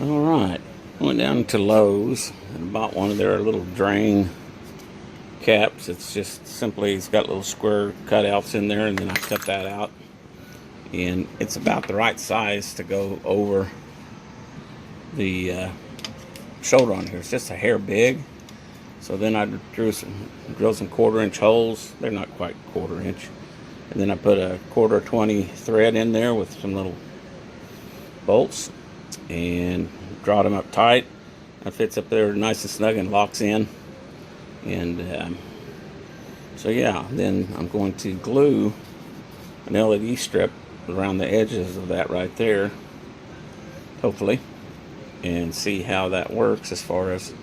All right, went down to Lowe's and bought one of their little drain caps. It's just simply, it's got little square cutouts in there, and then I cut that out. And it's about the right size to go over the shoulder on here. It's just a hair big. So then I drilled some 1/4-inch holes. They're not quite 1/4 inch. And then I put a 1/4 20 thread in there with some little bolts and drawed them up tight. It fits up there nice and snug and locks in. And so yeah, then I'm going to glue an LED strip around the edges of that right there, hopefully, and see how that works as far as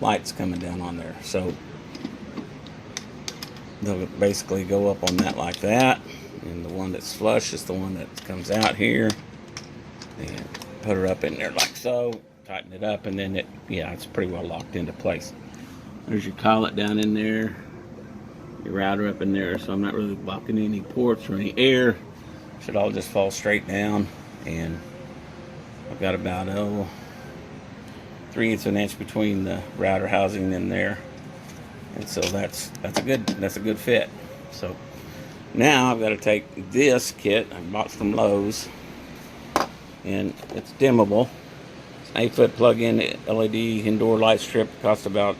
lights coming down on there. So they'll basically go up on that like that, and the one that's flush is the one that comes out here, and put her up in there like so, tighten it up, and then it's pretty well locked into place. There's your collet down in there, your router up in there, so I'm not really blocking any ports or any air. Should all just fall straight down. And I've got about 3/8 of an inch between the router housing in there, and so that's a good fit. So now I've got to take this kit I bought from Lowe's, and it's dimmable. It's an 8-foot plug-in LED indoor light strip. It costs about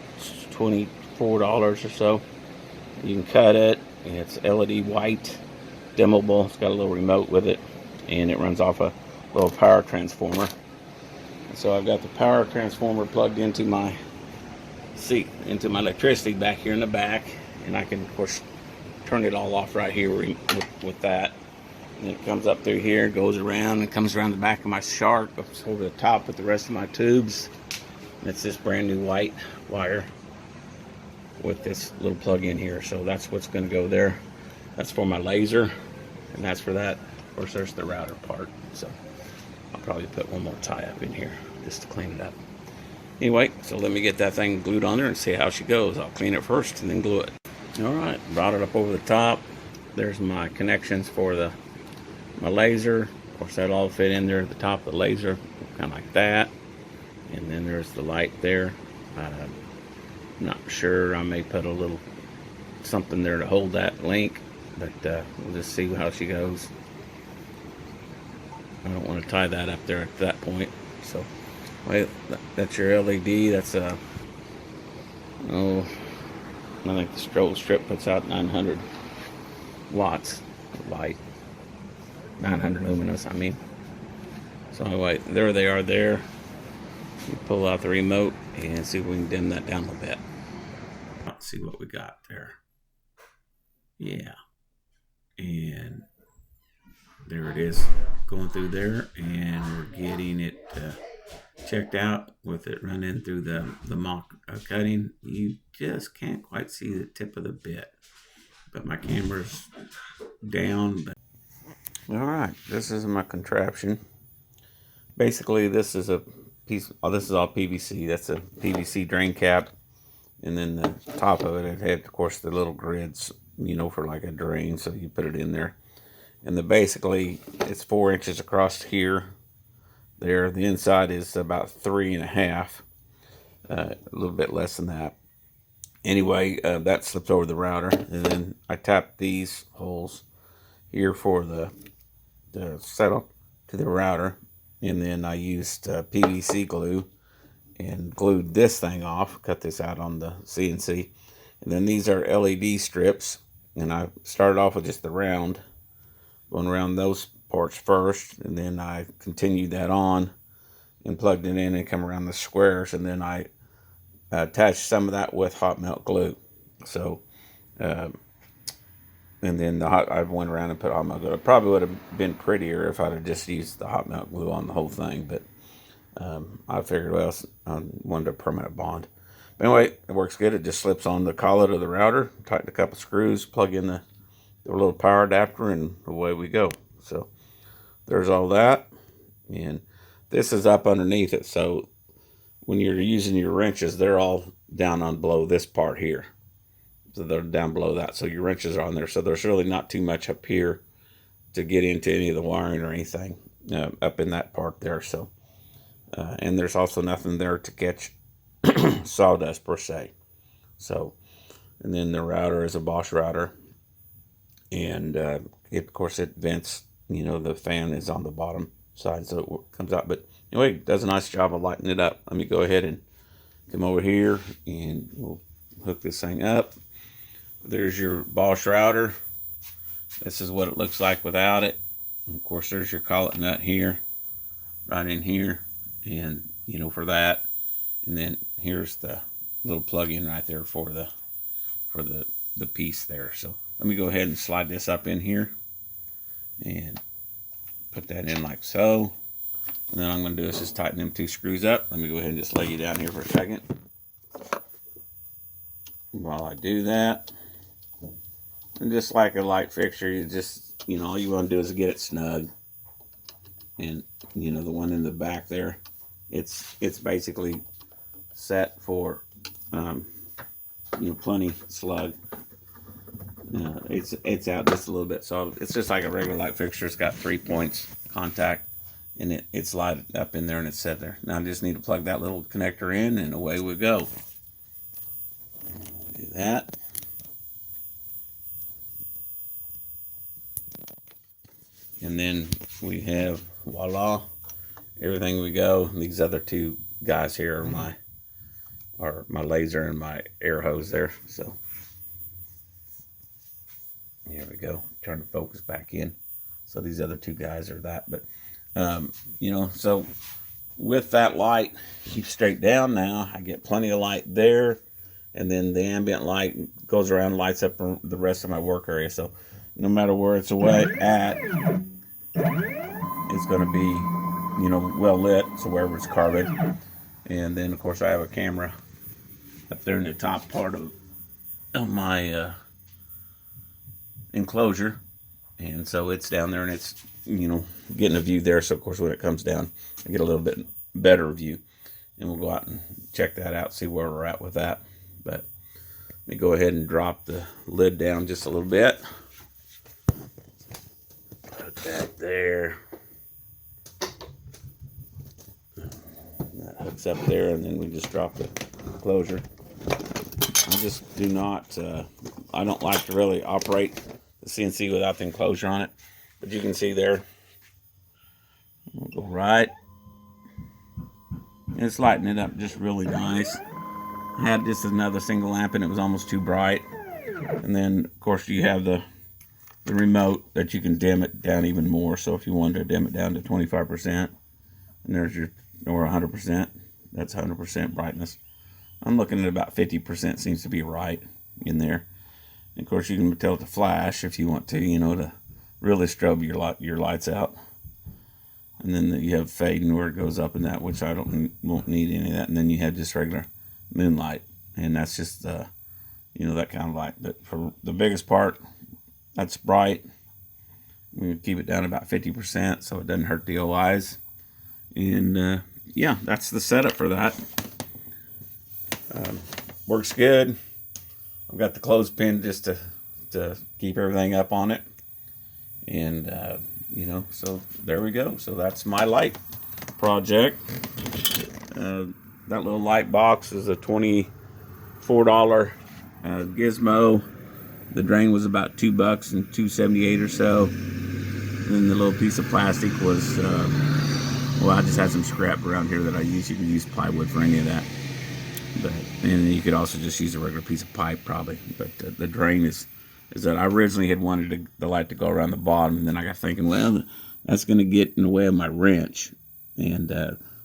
$24 or so. You can cut it, and it's LED white, dimmable. It's got a little remote with it, and it runs off a little power transformer. And so I've got the power transformer plugged into my electricity back here in the back, and I can of course turn it all off right here with that. And it comes up through here, goes around, and comes around the back of my shark, up over the top with the rest of my tubes. And it's this brand new white wire with this little plug in here. So that's what's going to go there. That's for my laser, and that's for that. Of course, there's the router part. So I'll probably put one more tie up in here just to clean it up. Anyway, so let me get that thing glued on there and see how she goes. I'll clean it first and then glue it. All right, brought it up over the top. There's my connections for my laser. Of course, that'll all fit in there at the top of the laser, kind of like that. And then there's the light there. Not sure, I may put a little something there to hold that link, but we'll just see how she goes. I don't want to tie that up there at that point. So wait, that's your LED. That's I think the strobe strip puts out 900 watts of light, 900 luminous I mean. So anyway, there they are there. You pull out the remote and see if we can dim that down a little bit. Let's see what we got there. Yeah, and there it is going through there, and we're getting it checked out with it running through the mock cutting. You just can't quite see the tip of the bit, but my camera's down. All right, this is my contraption. Basically, this is a piece. Oh, this is all PVC. That's a PVC drain cap, and then the top of it had, of course, the little grids, for like a drain. So you put it in there, and basically it's 4 inches across here. There, the inside is about 3.5, a little bit less than that. Anyway, that slips over the router, and then I tapped these holes here for the setup to the router. And then I used PVC glue and glued this thing off, cut this out on the CNC. And then these are LED strips. And I started off with just the round, going around those parts first. And then I continued that on and plugged it in and come around the squares. And then I attached some of that with hot melt glue. So, and then I went around and put hot melt glue. It probably would have been prettier if I'd have just used the hot melt glue on the whole thing, but I figured, well, I wanted a permanent bond. But anyway, it works good. It just slips on the collet of the router, tighten a couple screws, plug in the little power adapter, and away we go. So there's all that, and this is up underneath it. So when you're using your wrenches, they're all down on below this part here. So they're down below that. So your wrenches are on there. So there's really not too much up here to get into any of the wiring or anything up in that part there. So and there's also nothing there to catch sawdust per se. So, and then the router is a Bosch router, and of course it vents. You know, the fan is on the bottom side, so it comes out. But anyway, it does a nice job of lighting it up. Let me go ahead and come over here, and we'll hook this thing up. There's your Bosch router. This is what it looks like without it. And of course, there's your collet nut here, right in here, and you know, for that. And then here's the little plug-in right there for the piece there. So let me go ahead and slide this up in here and put that in like so. And then I'm going to do is just tighten them 2 screws up. Let me go ahead and just lay you down here for a second while I do that. And just like a light fixture, you just, you know, all you want to do is get it snug. And you know, the one in the back there, it's basically set for you know, plenty slug. It's out just a little bit, so it's just like a regular light fixture. It's got 3 points contact, and it's lighted up in there, and it's set there. Now I just need to plug that little connector in, and away we go. Do that. And then we have, voila, everything we go. These other 2 guys here are my laser and my air hose there. So here we go. Turn the focus back in. So these other 2 guys are that. But you know, so with that light, keep straight down now. I get plenty of light there, and then the ambient light goes around, lights up the rest of my work area. So no matter where it's away at, it's going to be, you know, well lit. So wherever it's carbon. And then of course I have a camera up there in the top part of my enclosure, and so it's down there, and it's, you know, getting a view there. So of course when it comes down, I get a little bit better view, and we'll go out and check that out, see where we're at with that. But let me go ahead and drop the lid down just a little bit. Put that there. That hooks up there, and then we just drop the closure. I just do not, I don't like to really operate the CNC without the enclosure on it. But you can see there, we'll go right. And it's lighting it up just really nice. I had just another single lamp, and it was almost too bright. And then, of course, you have the remote that you can dim it down even more. So if you wanted to dim it down to 25%, and there's your, or 100%, that's 100% brightness. I'm looking at about 50% seems to be right in there. And of course, you can tell it to flash if you want to, you know, to really strobe your lights out. And then you have fading where it goes up and that, which I won't need any of that. And then you have just regular moonlight, and that's just you know, that kind of light. But for the biggest part, that's bright. We keep it down about 50% so it doesn't hurt the OIs. And yeah, that's the setup for that. Works good. I've got the clothespin just to keep everything up on it. And you know, so there we go. So that's my light project. That little light box is a $24 gizmo. The drain was about $2 and $2.78 or so. And then the little piece of plastic was, well, I just had some scrap around here that I use. You can use plywood for any of that. But, and you could also just use a regular piece of pipe probably. But the drain is that I originally had wanted the light to go around the bottom, and then I got thinking, well, that's going to get in the way of my wrench. And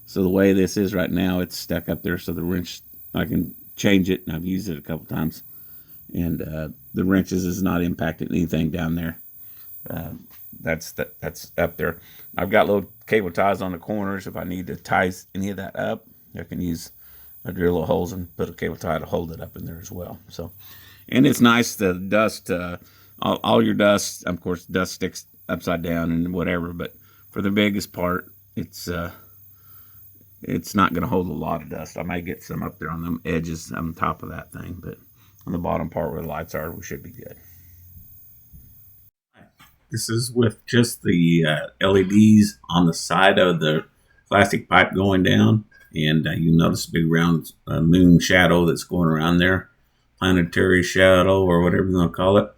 so the way this is right now, it's stuck up there, so the wrench, I can change it, and I've used it a couple times. And the wrenches is not impacting anything down there. That's up there. I've got little cable ties on the corners. If I need to tie any of that up, I can use I drill little holes and put a cable tie to hold it up in there as well. So, and it's nice, the dust, all your dust, of course, dust sticks upside down and whatever, but for the biggest part, it's not going to hold a lot of dust. I might get some up there on them edges on top of that thing, but on the bottom part where the lights are, we should be good. This is with just the LEDs on the side of the plastic pipe going down, and you notice a big round moon shadow that's going around there, planetary shadow or whatever you want to call it.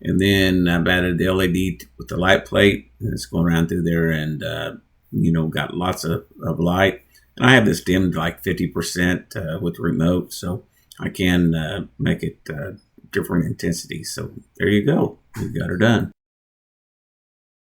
And then I've added the LED with the light plate, and it's going around through there, and got lots of light. And I have this dimmed like 50% with the remote, so I can make it different intensities. So there you go, we got her done.